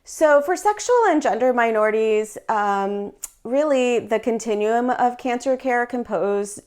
So for sexual and gender minorities, really the continuum of cancer care compose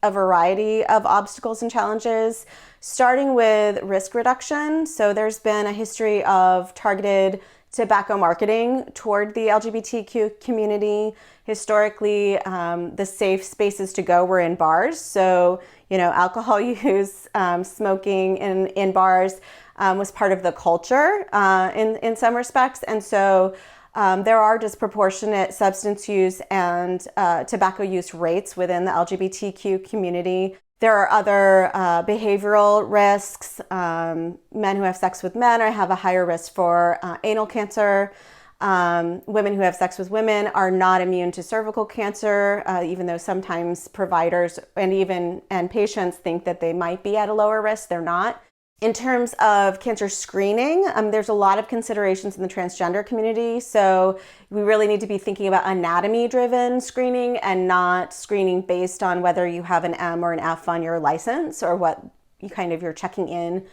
a variety of obstacles and challenges, starting with risk reduction. So there's been a history of targeted tobacco marketing toward the LGBTQ community. Historically, the safe spaces to go were in bars. So, alcohol use, smoking in bars was part of the culture in some respects. And so there are disproportionate substance use and tobacco use rates within the LGBTQ community. There are other behavioral risks. Men who have sex with men have a higher risk for anal cancer. Women who have sex with women are not immune to cervical cancer, even though sometimes providers and patients think that they might be at a lower risk. They're not. In terms of cancer screening, there's a lot of considerations in the transgender community. So we really need to be thinking about anatomy-driven screening and not screening based on whether you have an M or an F on your license or what you're checking in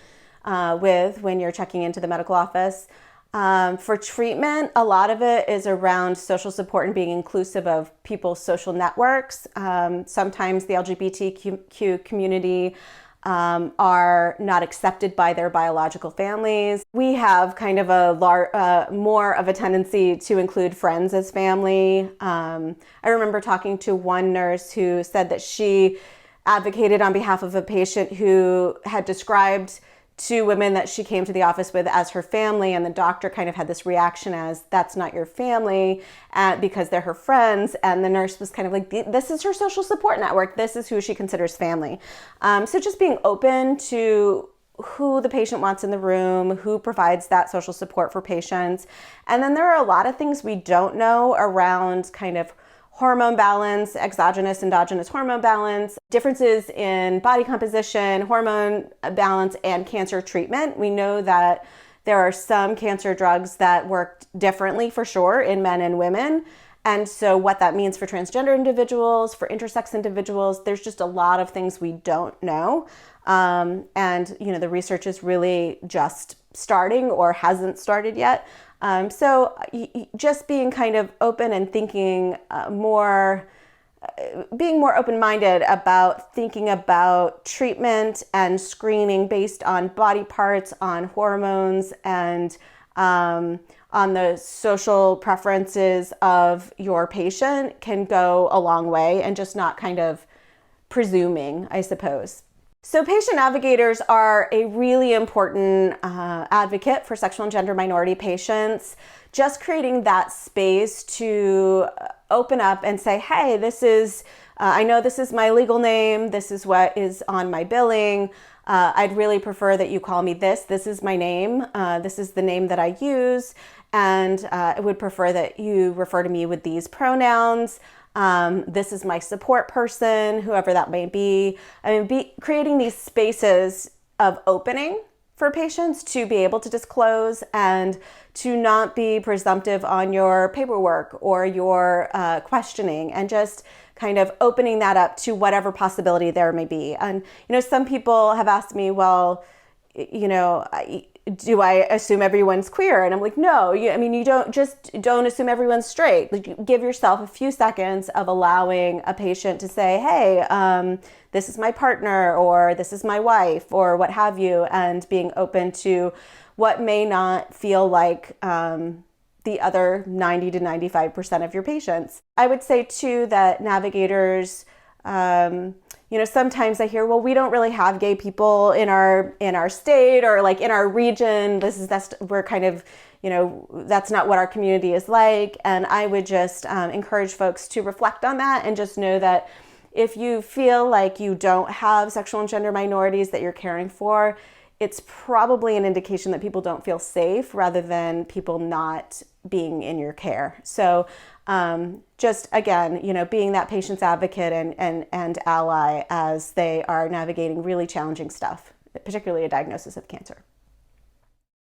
with when you're checking into the medical office. For treatment, a lot of it is around social support and being inclusive of people's social networks. Sometimes the LGBTQ community are not accepted by their biological families. We have kind of more of a tendency to include friends as family. I remember talking to one nurse who said that she advocated on behalf of a patient who had described two women that she came to the office with as her family, and the doctor kind of had this reaction as, that's not your family, because they're her friends, and the nurse was kind of like, this is her social support network, this is who she considers family. So just being open to who the patient wants in the room, who provides that social support for patients. And then there are a lot of things we don't know around kind of hormone balance, exogenous, endogenous hormone balance, differences in body composition, hormone balance, and cancer treatment. We know that there are some cancer drugs that work differently for sure in men and women. And so what that means for transgender individuals, for intersex individuals, there's just a lot of things we don't know. And the research is really just starting or hasn't started yet. So just being kind of open and thinking being more open-minded about thinking about treatment and screening based on body parts, on hormones, and on the social preferences of your patient can go a long way, and just not kind of presuming, I suppose. So patient navigators are a really important advocate for sexual and gender minority patients. Just creating that space to open up and say, hey, I know this is my legal name, this is what is on my billing. I'd really prefer that you call me this. This is my name. This is the name that I use. And I would prefer that you refer to me with these pronouns. This is my support person, whoever that may be. Creating these spaces of opening for patients to be able to disclose and to not be presumptive on your paperwork or your questioning, and just kind of opening that up to whatever possibility there may be. And, some people have asked me, well, do I assume everyone's queer? And I'm like, no, you don't assume everyone's straight. Like, give yourself a few seconds of allowing a patient to say, hey, this is my partner, or this is my wife, or what have you, and being open to what may not feel like the other 90 to 95% of your patients. I would say too that navigators, sometimes I hear, well, we don't really have gay people in our state, or like in our region. We're kind of, that's not what our community is like. And I would just encourage folks to reflect on that, and just know that if you feel like you don't have sexual and gender minorities that you're caring for, it's probably an indication that people don't feel safe, rather than people not being in your care. So just again, being that patient's advocate and ally as they are navigating really challenging stuff, particularly a diagnosis of cancer.